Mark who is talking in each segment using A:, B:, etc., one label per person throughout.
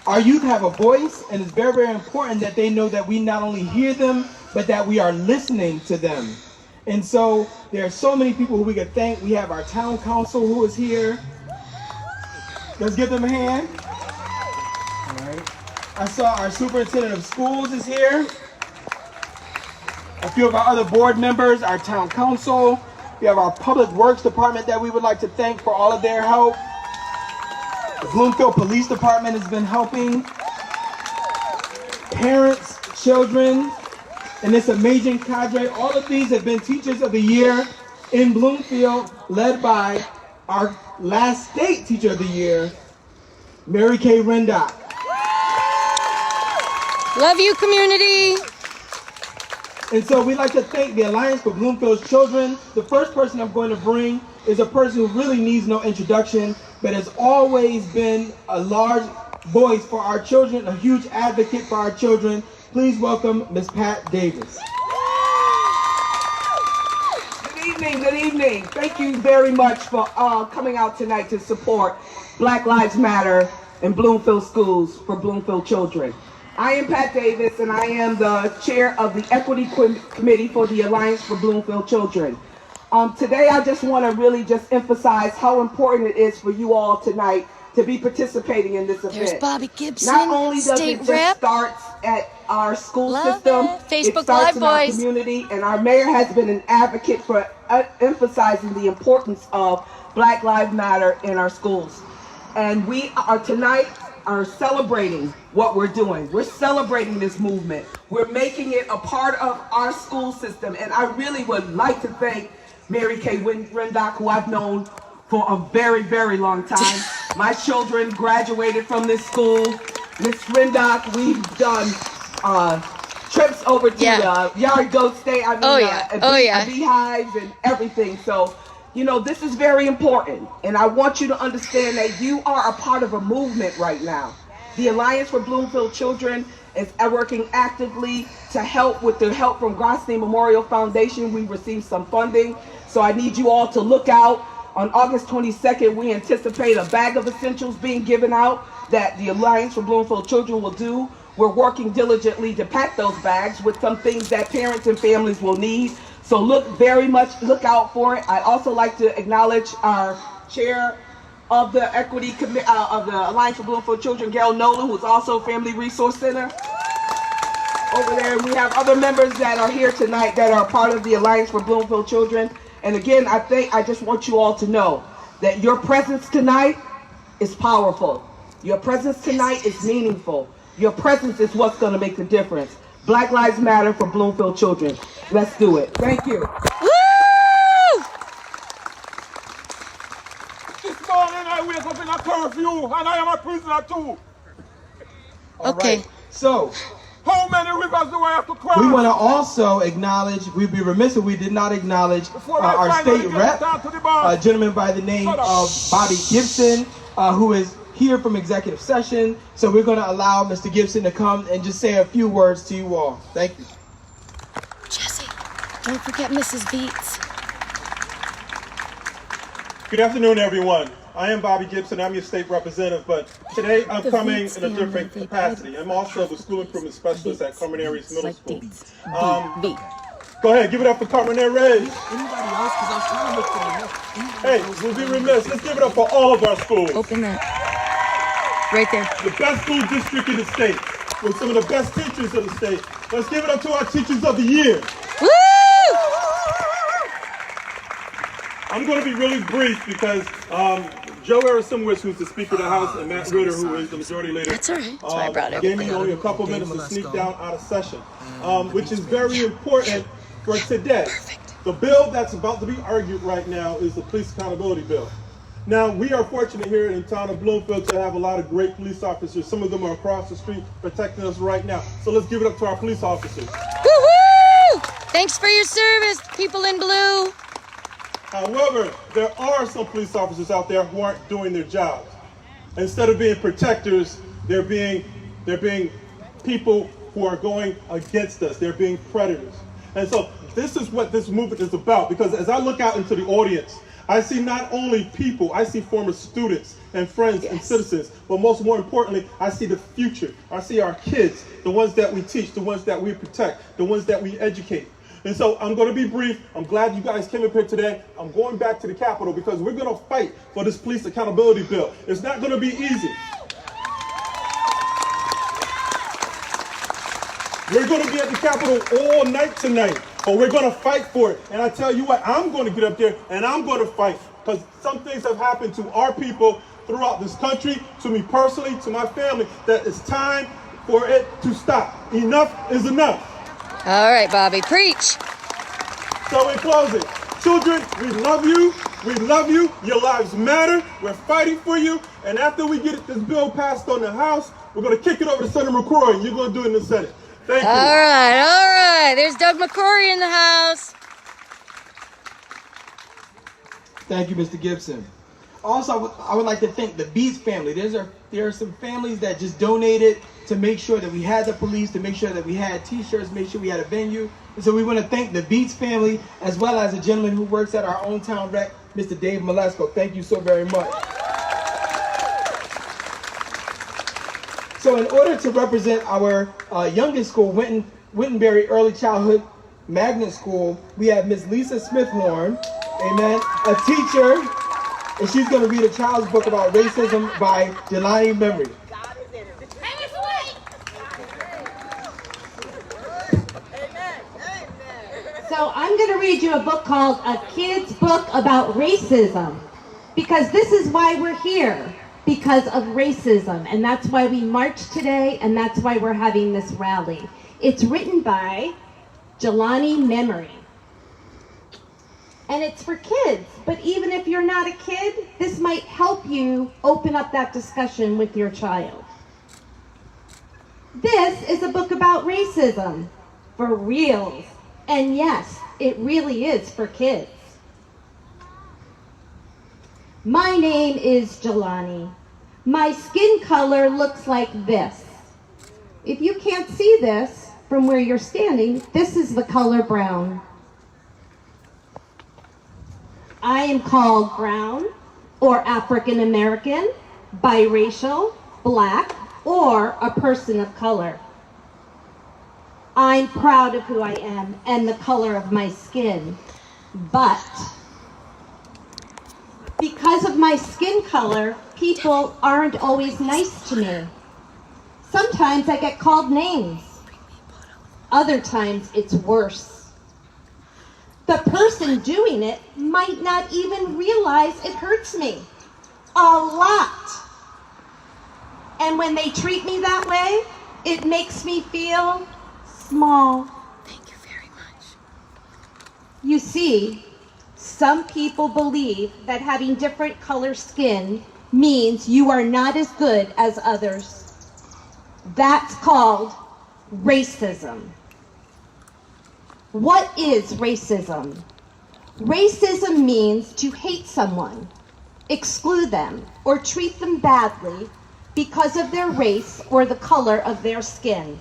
A: Our youth have a voice, and it's very, very important that they know that we not only hear them, but that we are listening to them. And so there are so many people who we can thank. We have our town council who is here. Let's give them a hand. All right. I saw our superintendent of schools is here. A few of our other board members, our town council. We have our public works department that we would like to thank for all of their help. The Bloomfield Police Department has been helping. Parents, children, and this amazing cadre. All of these have been Teachers of the Year in Bloomfield, led by our last state Teacher of the Year, Mary Kay Rendock.
B: Love you, community.
A: And so we'd like to thank the Alliance for Bloomfield's Children. The first person I'm going to bring is a person who really needs no introduction, but has always been a large voice for our children, a huge advocate for our children. Please welcome Ms. Pat Davis.
C: Good evening, good evening. Thank you very much for coming out tonight to support Black Lives Matter in Bloomfield Schools for Bloomfield children. I am Pat Davis, and I am the chair of the Equity Committee for the Alliance for Bloomfield Children. Today, I just want to really just emphasize how important it is for you all tonight to be participating in this event.
B: There's Bobby Gibson,
C: Not only does
B: state
C: it just
B: rep.
C: start at our school
B: Love
C: system,
B: it. Facebook
C: it starts
B: Live,
C: in our
B: boys.
C: community, and our mayor has been an advocate for emphasizing the importance of Black Lives Matter in our schools. And we are tonight are celebrating what we're doing. We're celebrating this movement. We're making it a part of our school system. And I really would like to thank Mary Kay Rendock, who I've known for a very, very long time. My children graduated from this school. Miss Rendock, we've done trips over to Yard Goat State. I mean, beehives and everything. So, you know, this is very important, and I want you to understand that you are a part of a movement right now. The Alliance for Bloomfield Children is working actively to help with the help from Grosstein Memorial Foundation. We received some funding, so I need you all to look out. On August 22nd, we anticipate a bag of essentials being given out that the Alliance for Bloomfield Children will do. We're working diligently to pack those bags with some things that parents and families will need. So look out for it. I'd also like to acknowledge our chair of the Equity Committee of the Alliance for Bloomfield Children, Gail Nolan, who's also Family Resource Center over there. We have other members that are here tonight that are part of the Alliance for Bloomfield Children. And again, I just want you all to know that your presence tonight is powerful. Your presence tonight is meaningful. Your presence is what's going to make the difference. Black Lives Matter for Bloomfield Children. Let's do it. Thank you.
B: Woo!
D: This morning I wake up in a curfew and I am a prisoner too.
B: Okay.
A: Right. So,
D: how many rivers do I have to cross?
A: we want to also acknowledge, we'd be remiss if we did not acknowledge our state rep, a gentleman by the name of Bobby Gibson, who is here from executive session. So we're going to allow Mr. Gibson to come and just say a few words to you all. Thank you.
B: Jesse, don't forget Mrs. Beats.
D: Good afternoon, everyone. I am Bobby Gibson. I'm your state representative, but today I'm coming in a different capacity. I'm also the school improvement specialist at Carmen Aires Middle School. Go ahead, give it up for Carmen Aires. Hey, we'll be remiss. Let's give it up for all of our schools.
B: Open that. Right there.
D: The best school district in the state, with some of the best teachers of the state. Let's give it up to our Teachers of the Year.
B: Woo!
D: I'm going to be really brief because Joe Arasimowicz, who's the Speaker of the House, and Matt Ritter, who is the Majority Leader,
B: That's all right. That's why I brought
D: gave me
B: everything
D: only a couple minutes to sneak down out of session, which is very important for today. The bill that's about to be argued right now is the Police Accountability Bill. Now, we are fortunate here in the town of Bloomfield to have a lot of great police officers. Some of them are across the street protecting us right now. So let's give it up to our police officers.
B: Woo-hoo! Thanks for your service, people in blue.
D: However, there are some police officers out there who aren't doing their jobs. Instead of being protectors, they're being people who are going against us. They're being predators. And so this is what this movement is about, because as I look out into the audience, I see not only people, I see former students and friends and citizens, but more importantly, I see the future. I see our kids, the ones that we teach, the ones that we protect, the ones that we educate. And so I'm going to be brief. I'm glad you guys came up here today. I'm going back to the Capitol because we're going to fight for this police accountability bill. It's not going to be easy. We're going to be at the Capitol all night tonight, but we're going to fight for it. And I tell you what, I'm going to get up there and I'm going to fight because some things have happened to our people throughout this country, to me personally, to my family, that it's time for it to stop. Enough is enough.
B: All right, Bobby, preach.
D: So in closing, children, we love you. We love you. Your lives matter. We're fighting for you. And after we get this bill passed on the House, we're going to kick it over to Senator McCrory, and you're going to do it in the Senate. Thank you.
B: All right. There's Doug McCrory in the house.
A: Thank you, Mr. Gibson. Also, I would like to thank the Beats family. There are some families that just donated to make sure that we had the police, to make sure that we had T-shirts, make sure we had a venue. And so we want to thank the Beats family, as well as a gentleman who works at our own town rec, Mr. Dave Malesko. Thank you so very much. So in order to represent our youngest school, Wittenberry Early Childhood Magnet School, we have Miss Lisa Smithhorn, amen, a teacher, and she's going to read a child's book about racism by Jelani Memory.
E: So I'm going to read you a book called A Kid's Book About Racism, because this is why we're here, because of racism, and that's why we marched today, and that's why we're having this rally. It's written by Jelani Memory, and it's for kids, but even if you're not a kid, this might help you open up that discussion with your child. This is a book about racism, for reals. And yes, it really is for kids. My name is Jelani. My skin color looks like this. If you can't see this from where you're standing, this is the color brown. I am called brown, or African American, biracial, black, or a person of color. I'm proud of who I am and the color of my skin, but because of my skin color, people aren't always nice to me. Sometimes I get called names. Other times it's worse. The person doing it might not even realize it hurts me a lot. And when they treat me that way, it makes me feel small.
B: Thank you very much.
E: You see, some people believe that having different color skin means you are not as good as others. That's called racism. What is racism? Racism means to hate someone, exclude them, or treat them badly because of their race or the color of their skin.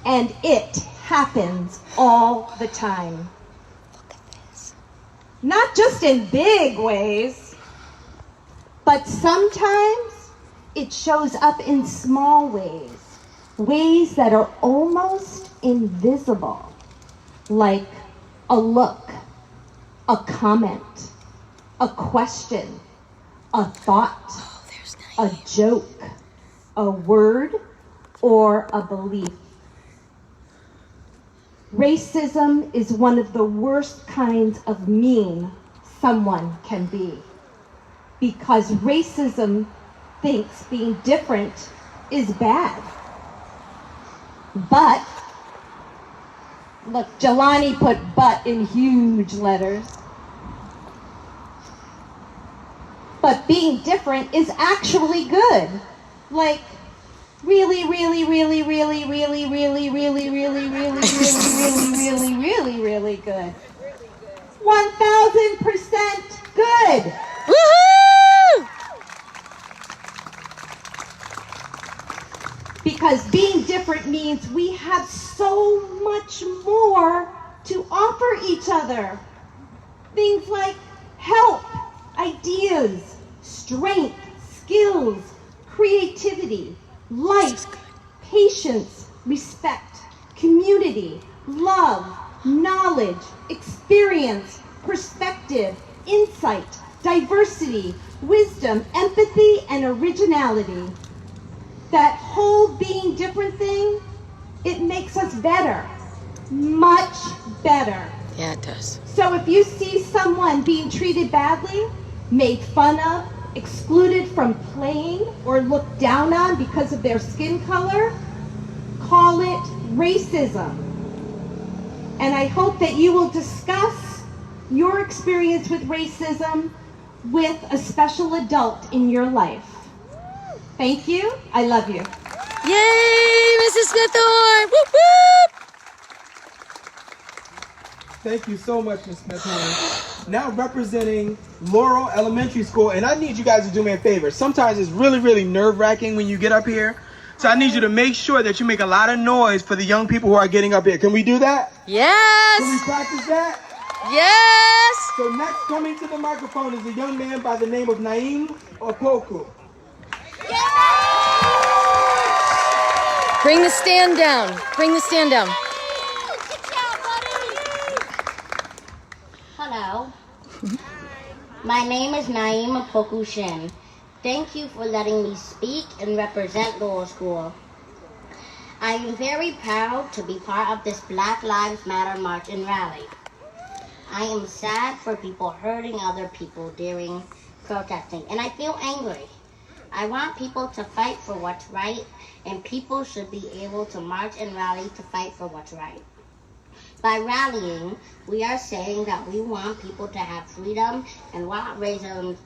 E: And it happens all the time.
B: Look at this.
E: Not just in big ways, but sometimes it shows up in small ways, ways that are almost invisible, like a look, a comment, a question, a thought, a joke, a word, or a belief. Racism is one of the worst kinds of mean someone can be, because racism thinks being different is bad. But, look, Jelani put "but" in huge letters. But being different is actually good. Like, really, really, really, really, really, really, really, really, really, really, really, really, really good. 1000% good.
B: Woohoo!
E: Because being different means we have so much more to offer each other. Things like help, ideas, strength, skills, creativity, life, patience, respect, community, love, knowledge, experience, perspective, insight, diversity, wisdom, empathy, and originality. That whole being different thing, it makes us better, much better.
B: Yeah, it does.
E: So if you see someone being treated badly, made fun of, excluded from playing, or looked down on because of their skin color, call it racism. And I hope that you will discuss your experience with racism with a special adult in your life. Thank you. I love you.
B: Yay, Mrs. Smithorn! Whoop, whoop!
A: Thank you so much, Ms. Smith. Now representing Laurel Elementary School, and I need you guys to do me a favor. Sometimes it's really nerve-wracking when you get up here. So I need you to make sure that you make a lot of noise for the young people who are getting up here. Can we do that? Can we
B: Yes!
A: practice that?
B: Yes!
A: So next coming to the microphone is a young man by the name of Naeem Opoku.
B: Bring the stand down. Bring the stand down.
F: Hello. My name is Naeem Opoku Shin. Thank you for letting me speak and represent Laurel School. I am very proud to be part of this Black Lives Matter march and rally. I am sad for people hurting other people during protesting, and I feel angry. I want people to fight for what's right, and people should be able to march and rally to fight for what's right. By rallying, we are saying that we want people to have freedom and want racism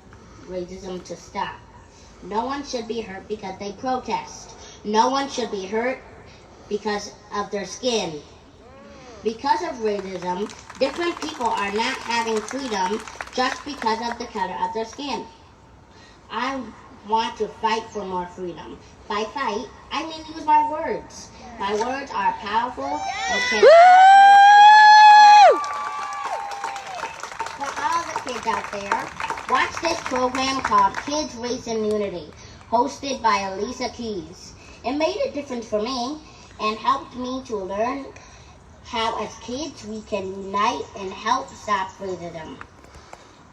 F: to stop. No one should be hurt because they protest. No one should be hurt because of their skin. Because of racism, different people are not having freedom just because of the color of their skin. I want to fight for more freedom. By fight, I mean use my words. My words are powerful and can... For all the kids out there, watch this program called Kids Race and Unity, hosted by Elisa Keys. It made a difference for me and helped me to learn how as kids we can unite and help stop racism.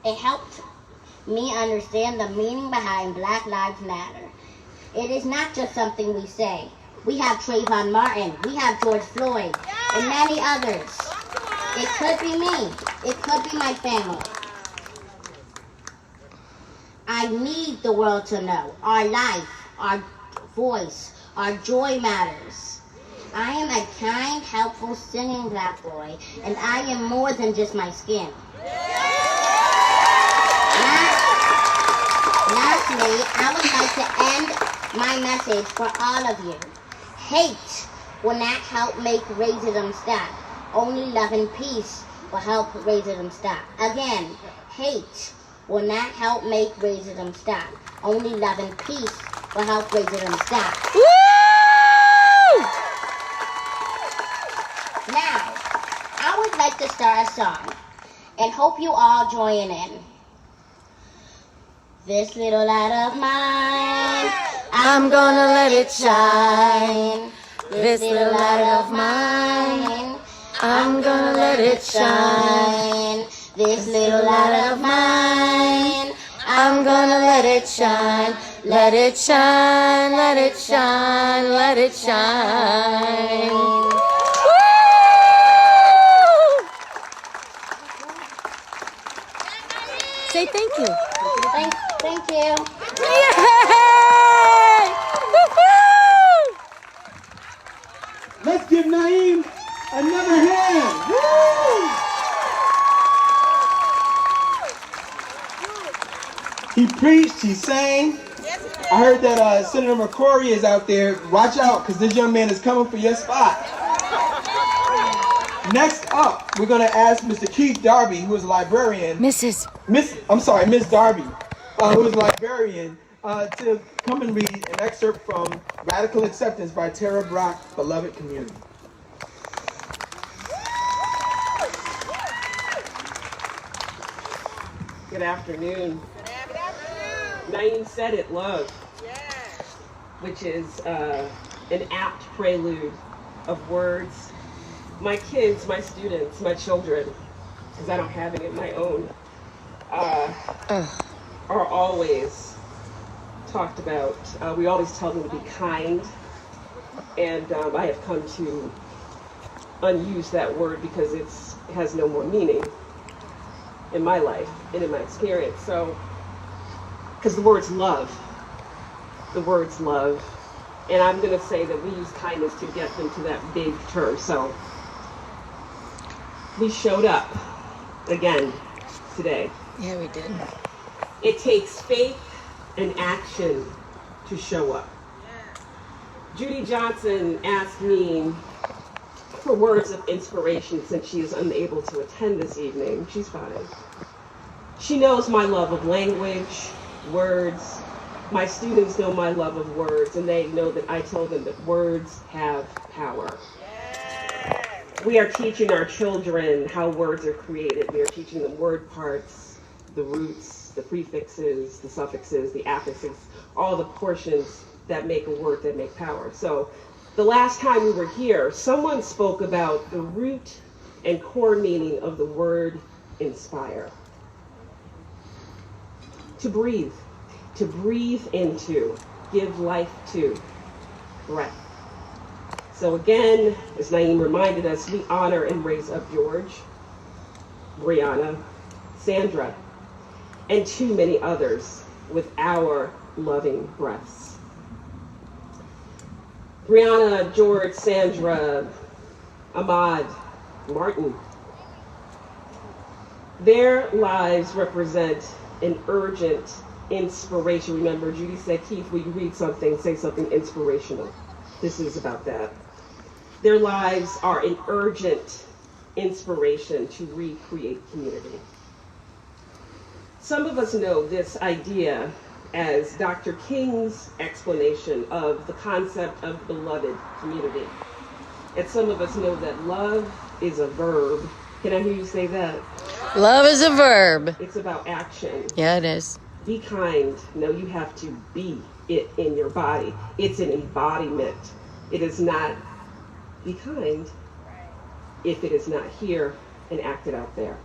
F: It helped me understand the meaning behind Black Lives Matter. It is not just something we say. We have Trayvon Martin, we have George Floyd, and many others. It could be me. It could be my family. I need the world to know our life, our voice, our joy matters. I am a kind, helpful, singing black boy, and I am more than just my skin. Lastly, I would like to end my message for all of you. Hate will not help make racism stop. Only love and peace will help racism stop. Again, hate will not help make racism stop. Only love and peace will help racism stop.
B: Woo!
F: Now, I would like to start a song and hope you all join in. This little light of mine,
B: I'm gonna let it shine.
F: this little light of mine,
B: I'm gonna let it shine.
F: this little light of mine,
B: I'm gonna let it shine. Let it shine, let it shine, let it shine. Woo! Say thank you.
F: Thank you.
B: Yay! Woo-hoo!
A: Let's give Naeem another hand. Woo! He preached, he sang. I heard that Senator McCrory is out there. Watch out, because this young man is coming for your spot. Next up, we're going to ask Mr. Keith Darby, who is a librarian.
B: Miss
A: Darby, who is a librarian, to come and read an excerpt from Radical Acceptance by Tara Brock, Beloved Community.
G: Good afternoon. Naeem said it, love, which is an apt prelude of words. My kids, my students, my children, because I don't have any of my own, are always talked about. We always tell them to be kind, and I have come to unuse that word because it has no more meaning in my life and in my experience. So, because the word's love, and I'm going to say that we use kindness to get them to that big term. So, we showed up again today.
B: Yeah, we did.
G: It takes faith and action to show up. Judy Johnson asked me for words of inspiration since she is unable to attend this evening. She's fine. She knows my love of language, words. My students know my love of words, and they know that I tell them that words have power. We are teaching our children how words are created. We are teaching them word parts, the roots, the prefixes, the suffixes, the affixes, all the portions that make a word that make power. So the last time we were here, someone spoke about the root and core meaning of the word inspire. To breathe into, give life to, breath. So again, as Naeem reminded us, we honor and raise up George, Brianna, Sandra, and too many others with our loving breaths. Brianna, George, Sandra, Ahmad, Martin. Their lives represent an urgent inspiration. Remember, Judy said, Keith, will you read something, say something inspirational? This is about that. Their lives are an urgent inspiration to recreate community. Some of us know this idea as Dr. King's explanation of the concept of beloved community. And some of us know that love is a verb. Can I hear you say that?
B: Love is a verb.
G: It's about action.
B: Yeah, it is.
G: Be kind. No, you have to be it in your body. It's an embodiment. It is not be kind if it is not here and acted out there.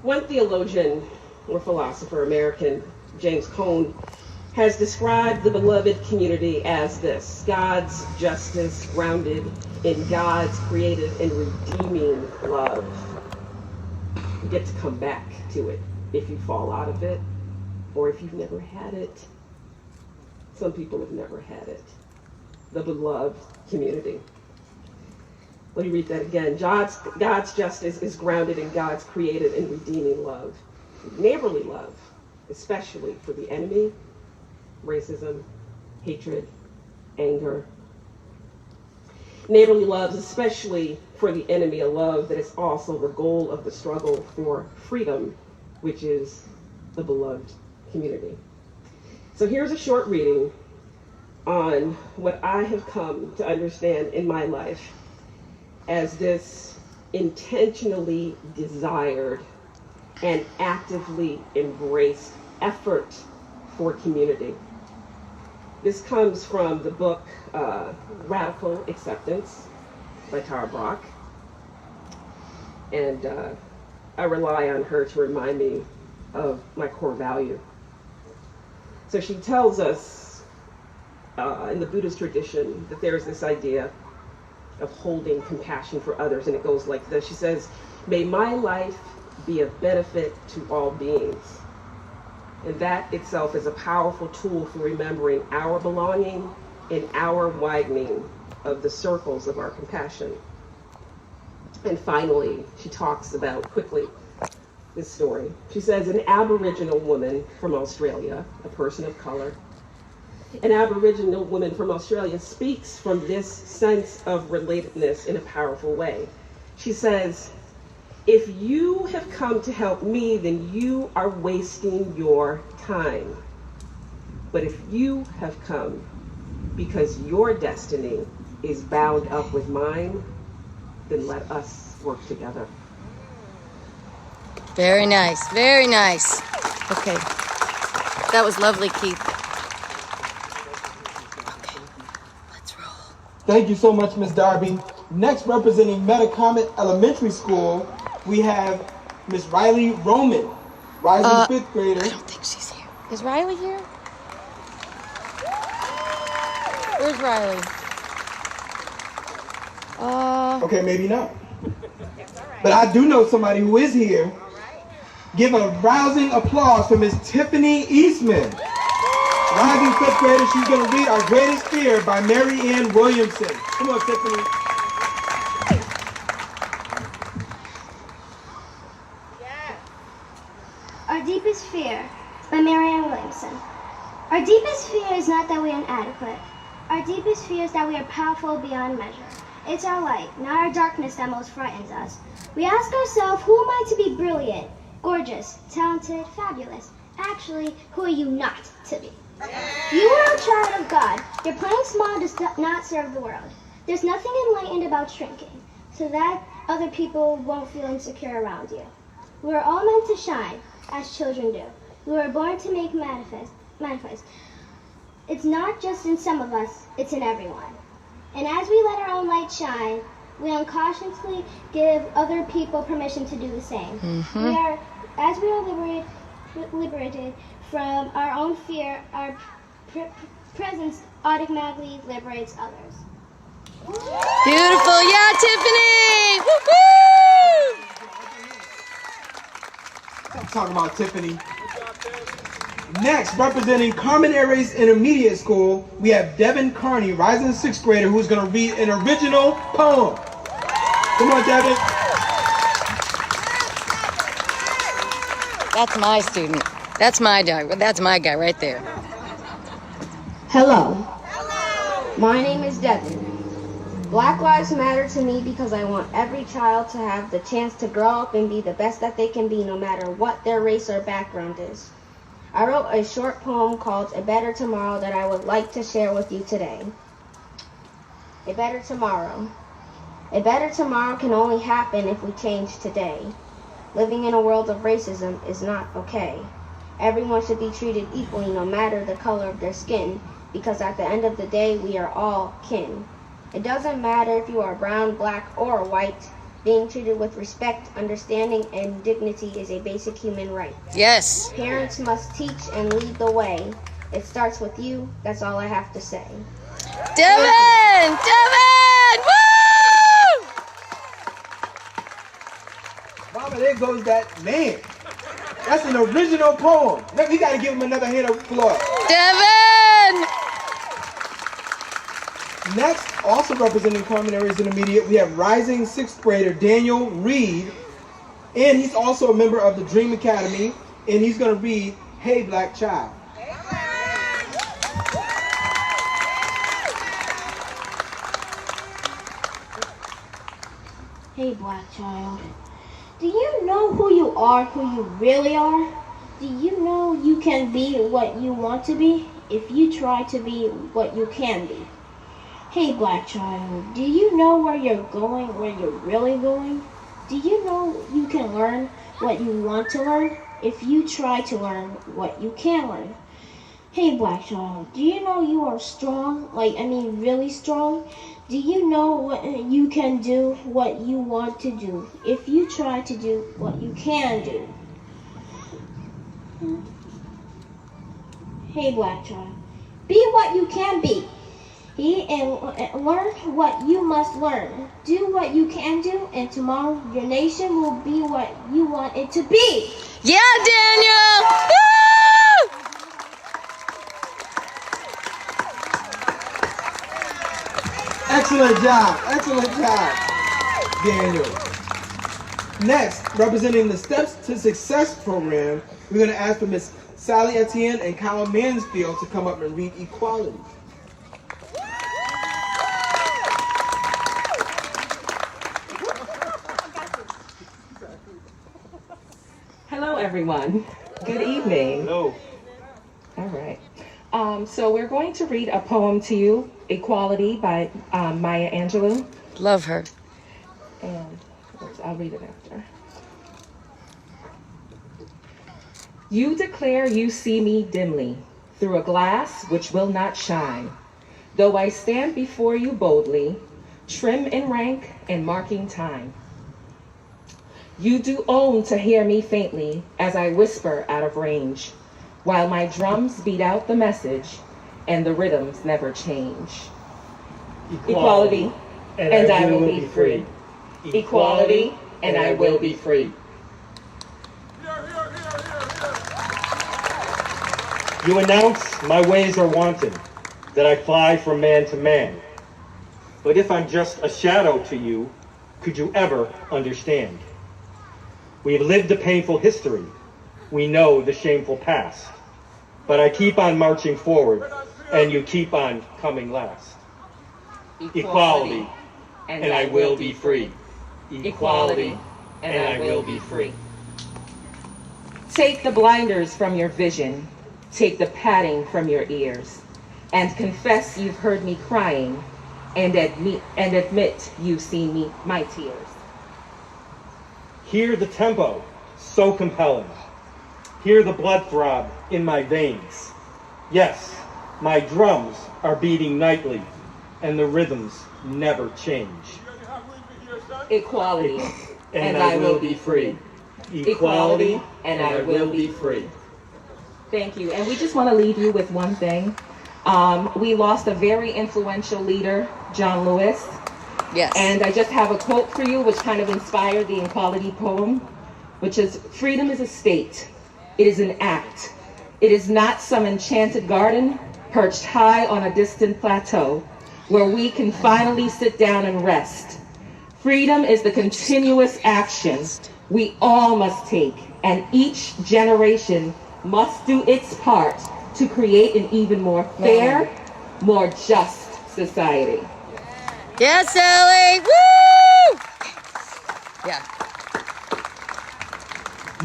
G: One theologian or philosopher, American, James Cone, has described the beloved community as this: God's justice grounded in God's creative and redeeming love. You get to come back to it if you fall out of it, or if you've never had it. Some people have never had it. The beloved community. Let me read that again. God's justice is grounded in God's creative and redeeming love. Neighborly love, especially for the enemy, racism, hatred, anger. Neighborly love, especially for the enemy, a love that is also the goal of the struggle for freedom, which is the beloved community. So here's a short reading on what I have come to understand in my life as this intentionally desired and actively embraced effort for community. This comes from the book Radical Acceptance by Tara Brach. And I rely on her to remind me of my core value. So she tells us in the Buddhist tradition that there's this idea of holding compassion for others, and it goes like this. She says, may my life be of benefit to all beings. And that itself is a powerful tool for remembering our belonging and our widening of the circles of our compassion. And finally, she talks about quickly this story. She says, an Aboriginal woman from Australia, a person of color, an Aboriginal woman from Australia speaks from this sense of relatedness in a powerful way. She says, if you have come to help me, then you are wasting your time. But if you have come because your destiny is bound up with mine, then let us work together.
B: Very nice. Very nice. Okay. That was lovely, Keith. Okay. Let's roll.
A: Thank you so much, Miss Darby. Next, representing Metacomet Elementary School, we have Miss Riley Roman, rising fifth grader.
B: I don't think she's here. Is Riley here? Where's Riley?
A: Okay, maybe not. But I do know somebody who is here. Give a rousing applause for Miss Tiffany Eastman. Rising fifth grader, she's going to read Our Greatest Fear by Mary Ann Williamson. Come on, Tiffany.
H: Our Deepest Fear by Mary Ann Williamson. Our deepest fear is not that we are inadequate. Our deepest fear is that we are powerful beyond measure. It's our light, not our darkness, that most frightens us. We ask ourselves, who am I to be brilliant, gorgeous, talented, fabulous? Actually, who are you not to be? You are a child of God. Your playing small does not serve the world. There's nothing enlightened about shrinking, so that other people won't feel insecure around you. We are all meant to shine, as children do. We were born to make manifest. It's not just in some of us, it's in everyone. And as we let our own light shine, we unconsciously give other people permission to do the same. As we are liberated from our own fear, our presence automatically liberates others.
B: Beautiful. Yeah, Tiffany. Woo-hoo!
A: I'm talking about Tiffany. Next, representing Carmen Aires Intermediate School, we have Devin Carney, rising sixth grader, who's going to read an original poem. Come on, Devin.
B: That's my student. That's my dog. That's my guy right there.
I: Hello. My name is Devin. Black Lives Matter to me because I want every child to have the chance to grow up and be the best that they can be, no matter what their race or background is. I wrote a short poem called A Better Tomorrow that I would like to share with you today. A better tomorrow. A better tomorrow can only happen if we change today. Living in a world of racism is not okay. Everyone should be treated equally, no matter the color of their skin, because at the end of the day, we are all kin. It doesn't matter if you are brown, black, or white. Being treated with respect, understanding, and dignity is a basic human right.
B: Yes.
I: Parents must teach and lead the way. It starts with you. That's all I have to say.
B: Devin! Devin! Woo!
A: Mama, there goes that man. That's an original poem. We got to give him another hand of applause.
B: Devin!
A: Next, also representing Carmen Aires Intermediate, we have rising sixth grader Daniel Reed, and he's also a member of the Dream Academy, and he's going to read Hey Black Child.
H: Hey, black child. Do you know who you are, who you really are? Do you know you can be what you want to be if you try to be what you can be? Hey, black child, do you know where you're going, where you're really going? Do you know you can learn what you want to learn if you try to learn what you can learn? Hey, black child, do you know you are strong, really strong? Do you know what you can do, what you want to do, if you try to do what you can do? Hey, black child, be what you can be. And learn what you must learn. Do what you can do, and tomorrow your nation will be what you want it to be.
B: Yeah, Daniel! Woo!
A: Excellent job, Daniel. Next, representing the Steps to Success program, we're going to ask for Miss Sally Etienne and Kyle Mansfield to come up and read Equality.
G: Hello, everyone. Good evening.
A: Hello.
G: All right. So we're going to read a poem to you, Equality by Maya Angelou.
B: Love her.
G: And I'll read it after. You declare you see me dimly through a glass which will not shine, though I stand before you boldly, trim in rank and marking time. You do own to hear me faintly as I whisper out of range, while my drums beat out the message and the rhythms never change. Equality, and I will be free. Equality, and I will be free.
J: You announce my ways are wanton, that I fly from man to man. But if I'm just a shadow to you, could you ever understand? We have lived a painful history. We know the shameful past. But I keep on marching forward, and you keep on coming last. Equality, and I will be free. Equality, and I will be free.
G: Take the blinders from your vision, take the padding from your ears, and confess you've heard me crying, and admit you've seen me, my tears.
J: Hear the tempo, so compelling. Hear the blood throb in my veins. Yes, my drums are beating nightly, and the rhythms never change.
G: Equality,
J: and I will be free. Equality, and I will be free.
G: Thank you. And we just want to leave you with one thing. We lost a very influential leader, John Lewis.
B: Yes.
G: And I just have a quote for you, which kind of inspired the equality poem, which is, "Freedom is a state. It is an act. It is not some enchanted garden perched high on a distant plateau where we can finally sit down and rest. Freedom is the continuous action we all must take, and each generation must do its part to create an even more fair, more just society."
B: Yes, Ellie! Woo! Yeah.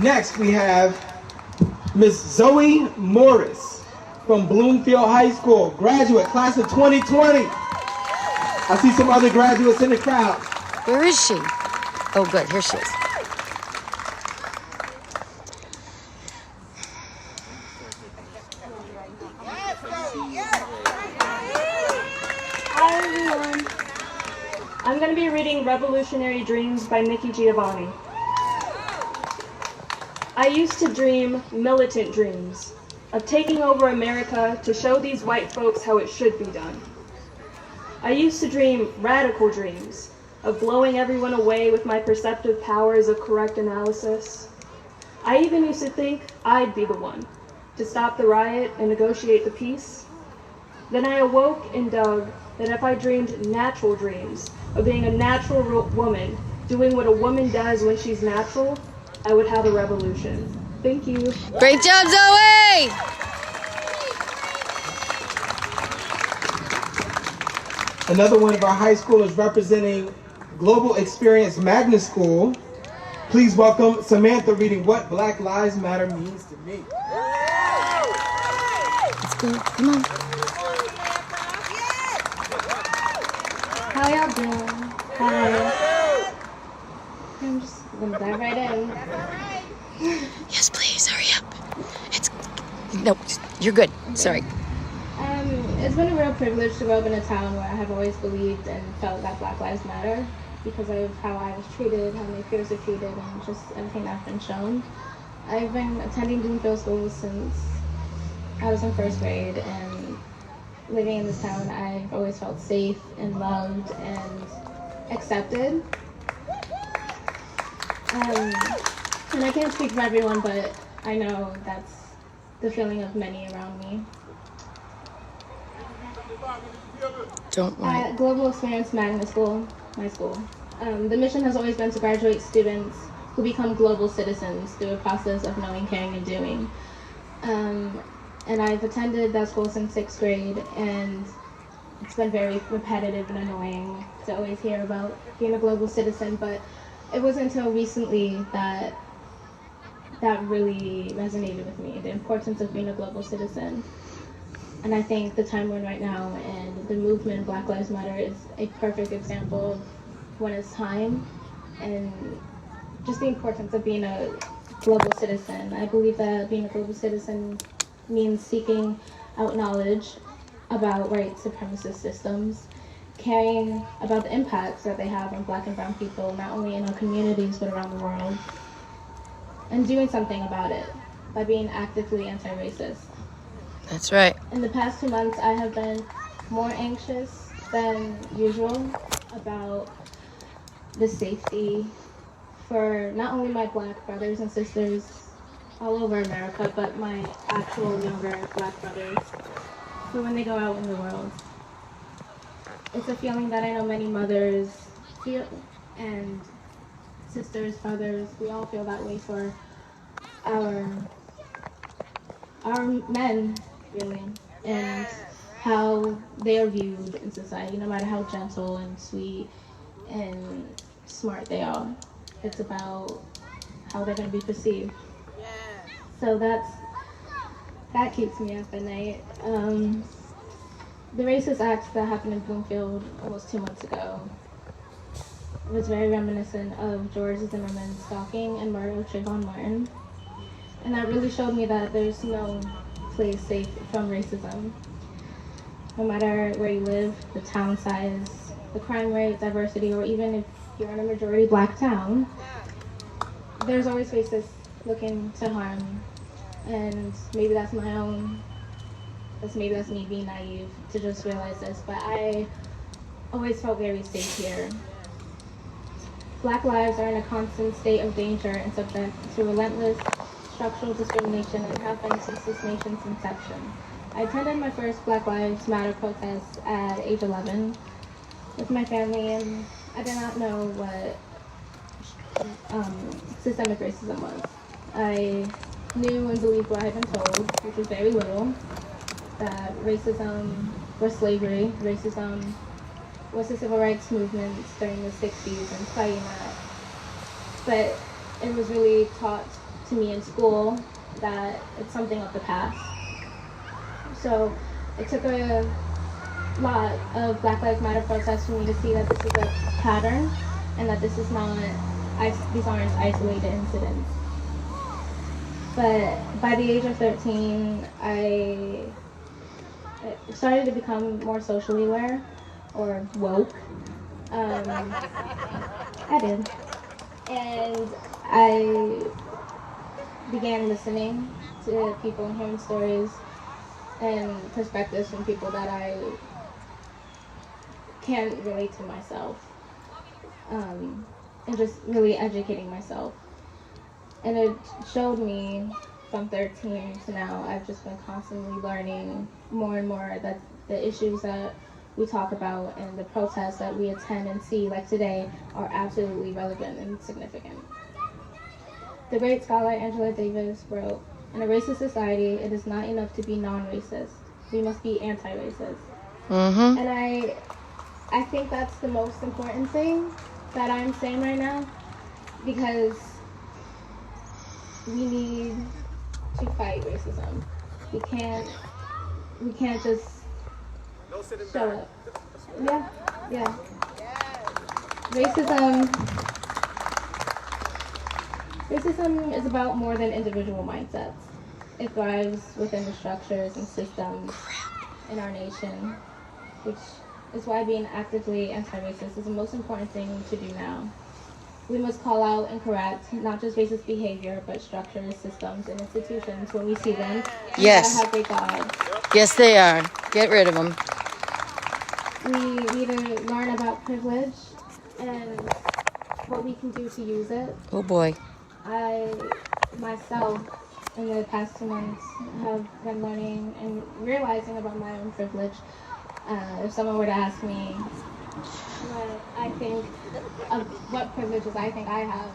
A: Next, we have Miss Zoe Morris from Bloomfield High School, graduate, class of 2020. I see some other graduates in the crowd.
B: Where is she? Oh, good. Here she is.
K: Hi, everyone. I'm going to be reading Revolutionary Dreams by Nikki Giovanni. I used to dream militant dreams of taking over America to show these white folks how it should be done. I used to dream radical dreams of blowing everyone away with my perceptive powers of correct analysis. I even used to think I'd be the one to stop the riot and negotiate the peace. Then I awoke and dug that if I dreamed natural dreams of being a natural woman, doing what a woman does when she's natural, I would have a revolution. Thank you.
B: Great job, Zoe!
A: Another one of our high schoolers representing Global Experience Magna School. Please welcome Samantha reading What Black Lives Matter Means to Me.
B: Let's go. Come on.
H: How y'all doing? Hi. I'm just gonna dive right in.
B: Yes, please, hurry up. No, you're good. Sorry.
H: It's been a real privilege to grow up in a town where I have always believed and felt that Black Lives Matter because of how I was treated, how my peers are treated, and just everything that's been shown. I've been attending Bloomfield School since I was in first grade, and living in this town, I've always felt safe and loved and accepted. And I can't speak for everyone, but I know that's the feeling of many around me.
B: Don't worry.
H: At Global Experience Magna School, my school, the mission has always been to graduate students who become global citizens through a process of knowing, caring, and doing. And I've attended that school since 6th grade, and it's been very repetitive and annoying to always hear about being a global citizen, but it wasn't until recently that really resonated with me, the importance of being a global citizen. And I think the time we're in right now and the movement Black Lives Matter is a perfect example of when it's time, and just the importance of being a
L: global citizen. I believe that being a global citizen means seeking out knowledge about white supremacist systems, caring about the impacts that they have on Black and brown people, not only in our communities but around the world, and doing something about it by being actively anti-racist.
B: That's right.
L: In the past 2 months, I have been more anxious than usual about the safety for not only my Black brothers and sisters all over America, but my actual younger Black brothers for when they go out in the world. It's a feeling that I know many mothers feel, and sisters, brothers, we all feel that way for our men, really, and how they are viewed in society, no matter how gentle and sweet and smart they are. It's about how they're going to be perceived. So that keeps me up at night. The racist acts that happened in Bloomfield almost 2 months ago was very reminiscent of George Zimmerman's stalking and murder of Trayvon Martin. And that really showed me that there's no place safe from racism. No matter where you live, the town size, the crime rate, diversity, or even if you're in a majority Black town, there's always racists looking to harm. And maybe that's my own, maybe that's me being naive to just realize this, but I always felt very safe here. Black lives are in a constant state of danger and subject to relentless structural discrimination and have been since this nation's inception. I attended my first Black Lives Matter protest at age 11 with my family, and I did not know what systemic racism was. I knew and believed what I had been told, which was very little, that racism was slavery, racism was the civil rights movement during the 60s and fighting that. But it was really taught to me in school that it's something of the past. So it took a lot of Black Lives Matter protests for me to see that this is a pattern and that this is not, these aren't isolated incidents. But by the age of 13, I started to become more socially aware, or woke. I did. And I began listening to people and hearing stories and perspectives from people that I can't relate to myself. And just really educating myself. And it showed me from 13 to now, I've just been constantly learning more and more that the issues that we talk about and the protests that we attend and see, like today, are absolutely relevant and significant. The great scholar Angela Davis wrote, "In a racist society, it is not enough to be non-racist. We must be anti-racist."
B: Mm-hmm.
L: And I think that's the most important thing that I'm saying right now, because we need to fight racism. We can't just show up. Yeah. Racism is about more than individual mindsets. It thrives within the structures and systems in our nation, which is why being actively anti-racist is the most important thing to do now. We must call out and correct not just racist behavior, but structures, systems, and institutions when we see them.
B: Yes.
L: No matter how big they are.
B: Yes, they are. Get rid of them.
L: We need to learn about privilege and what we can do to use it.
B: Oh boy.
L: I, myself, in the past 2 months, have been learning and realizing about my own privilege. If someone were to ask me what I think of what privileges I think I have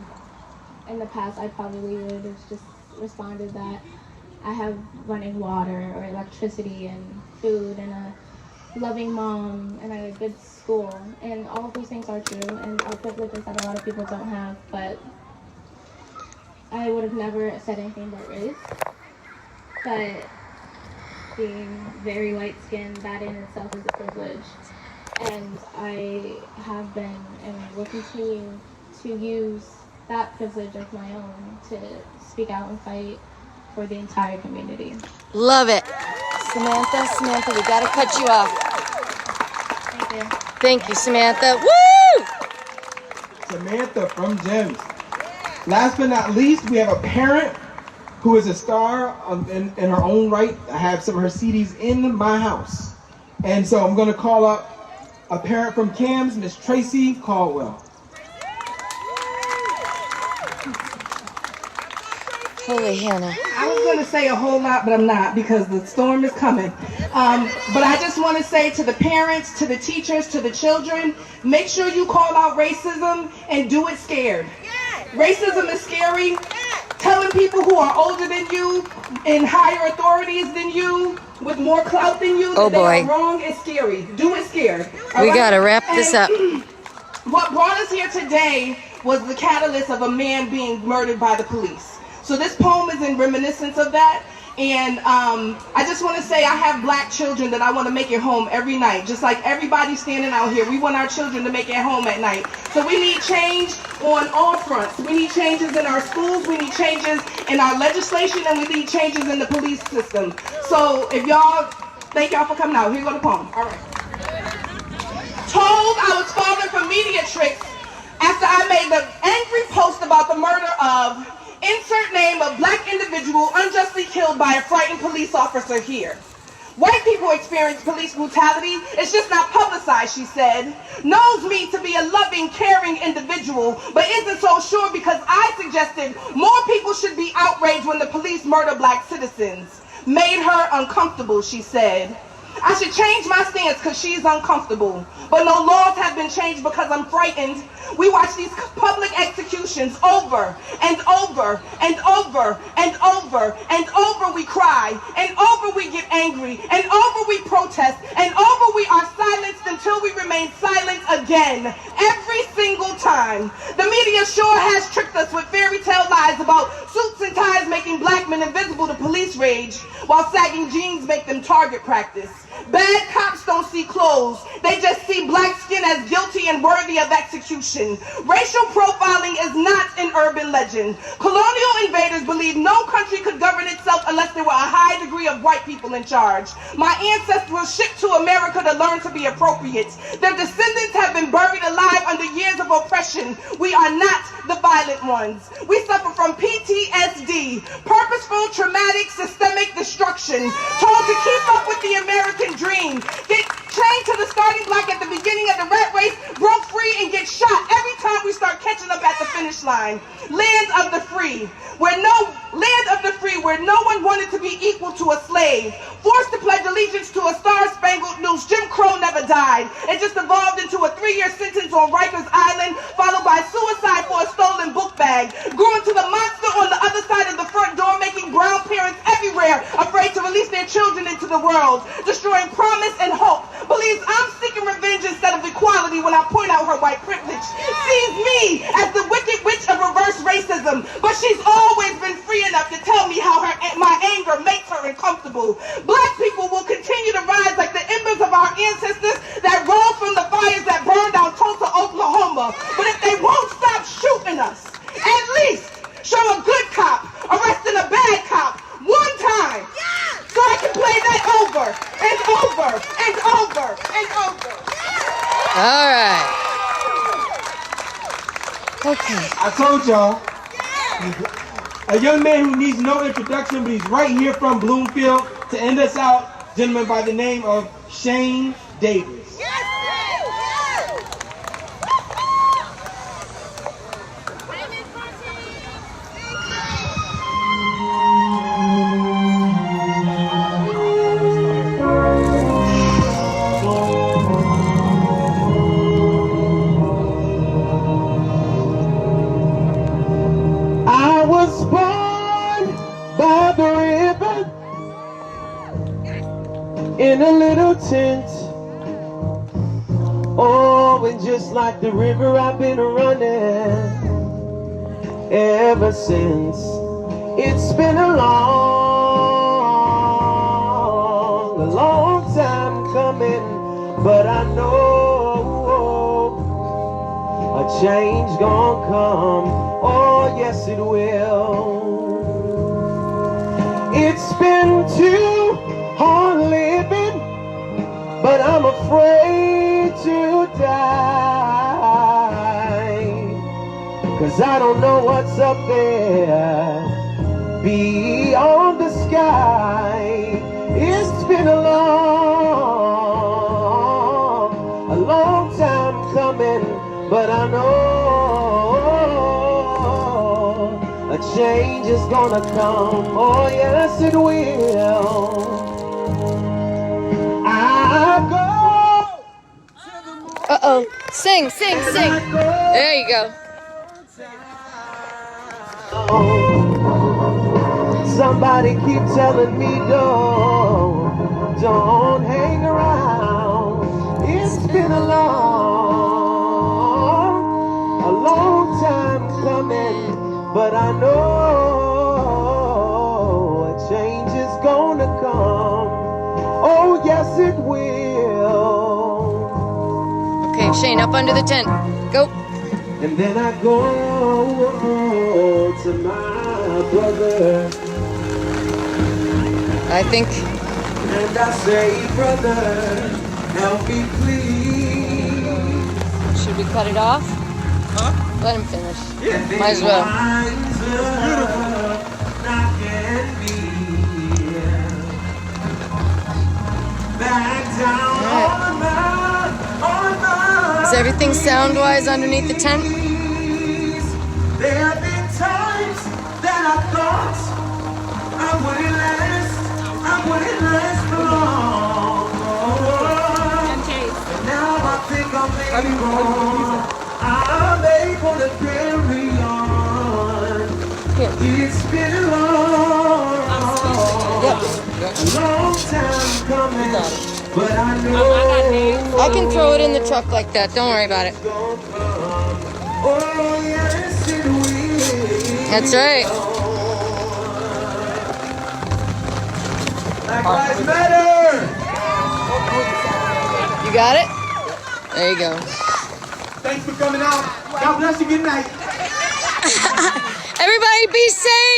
L: in the past, I probably would have just responded that I have running water or electricity and food and a loving mom and a good school, and all of those things are true and are privileges that a lot of people don't have, but I would have never said anything about race. But being very light-skinned, that in itself is a privilege. And I have been and will continue to use that privilege of my own to speak out and fight for the entire community.
B: Love it. Samantha, we gotta cut you off.
L: Thank you.
B: Thank you, Samantha. Woo!
A: Samantha from GEMS. Last but not least, we have a parent who is a star in her own right. I have some of her CDs in my house. And so I'm going to call up a parent from CAMS, Miss Tracy Caldwell.
B: Holy Hannah.
C: I was going to say a whole lot, but I'm not because the storm is coming. But I just want to say to the parents, to the teachers, to the children, make sure you call out racism and do it scared. Racism is scary. Telling people who are older than you, in higher authorities than you, with more clout than you, that they are wrong is scary. Do it scared.
B: We gotta wrap this up.
C: What brought us here today was the catalyst of a man being murdered by the police. So this poem is in reminiscence of that. And I just want to say I have black children that I want to make it home every night. Just like everybody standing out here, we want our children to make it home at night. So we need change on all fronts. We need changes in our schools, we need changes in our legislation, and we need changes in the police system. So if y'all, thank y'all for coming out. Here go the poem. All right. Told I was falling for media tricks after I made the angry post about the murder of insert name of black individual unjustly killed by a frightened police officer here. White people experience police brutality. It's just not publicized, she said. Knows me to be a loving, caring individual, but isn't so sure because I suggested more people should be outraged when the police murder black citizens. Made her uncomfortable, she said. I should change my stance because she's uncomfortable. But no laws have been changed because I'm frightened. We watch these public executions over and over and over and over and over we cry, and over we get angry, and over we protest, and over we are silenced until we remain silent again. Every single time. The media sure has tricked us with fairy tale lies about suits and ties making black men invisible to police rage, while sagging jeans make them target practice. Bad cops don't see clothes. They just see black skin as guilty and worthy of execution. Racial profiling is not an urban legend. Colonial invaders believed no country could govern itself unless there were a high degree of white people in charge. My ancestors were shipped to America to learn to be appropriate. Their descendants have been buried alive under years of oppression. We are not the violent ones. We suffer from PTSD, purposeful, traumatic, systemic destruction, told to keep up with the American dream, get chained to the starting block at the beginning of the rat race, broke free, and get shot every time we start catching up at the finish line. Land of the free, where no one wanted to be equal to a slave, forced to pledge allegiance to a star-spangled noose. Jim Crow never died. It just evolved into a 3-year sentence on Rikers Island, followed by suicide for a stolen book bag. Grew into the monster on the other side of the front door, making brown parents everywhere afraid to release their children into the world, destroying promise and hope. Believes I'm seeking revenge instead of equality when I point out her white privilege. Sees me as the wicked witch of reverse racism, but she's always been free enough to tell me how my anger makes her uncomfortable. Black people will continue to rise like the embers of our ancestors that rose from the fires that burned down Tulsa, Oklahoma. But if they won't stop shooting us, at least show a good cop arresting a bad cop one time, so I can play that over and over and over and over.
B: All right. Okay.
A: I told y'all, a young man who needs no introduction, but he's right here from Bloomfield to end us out, gentleman by the name of Shane Davis.
M: I was born by the river in a little tent. Oh, and just like the river, I've been running ever since. It's been a long time coming, but I know a change gonna come. Oh, yes it will. It's been too hard living, but I'm afraid to die, 'cause I don't know what's up there beyond the sky. It's been a long time coming, but I know a change is gonna come. Oh yes it will. I go.
B: Uh-oh. Sing, sing, sing. There you go.
M: Somebody keep telling me don't hang around. It's been a long time coming, but I know a change is gonna come. Oh yes it will.
B: Okay, Shane, up under the tent. Go.
M: And then I go to my brother,
B: I think.
M: and I say, brother, help me please.
B: Should we cut it off?
A: Huh?
B: Let him finish.
A: Yeah.
B: Might as well. Is everything sound-wise underneath the tent?
M: There have been times that I thought I wouldn't last long. And now I think I'm able to carry on. It's been a long time coming, but I know
B: I can throw it in the truck like that. Don't worry about it.
M: oh yes it will.
B: That's right.
M: Black Lives Matter!
B: You got it? There you go.
A: Thanks for coming out. God bless you. Good night.
B: Everybody be safe.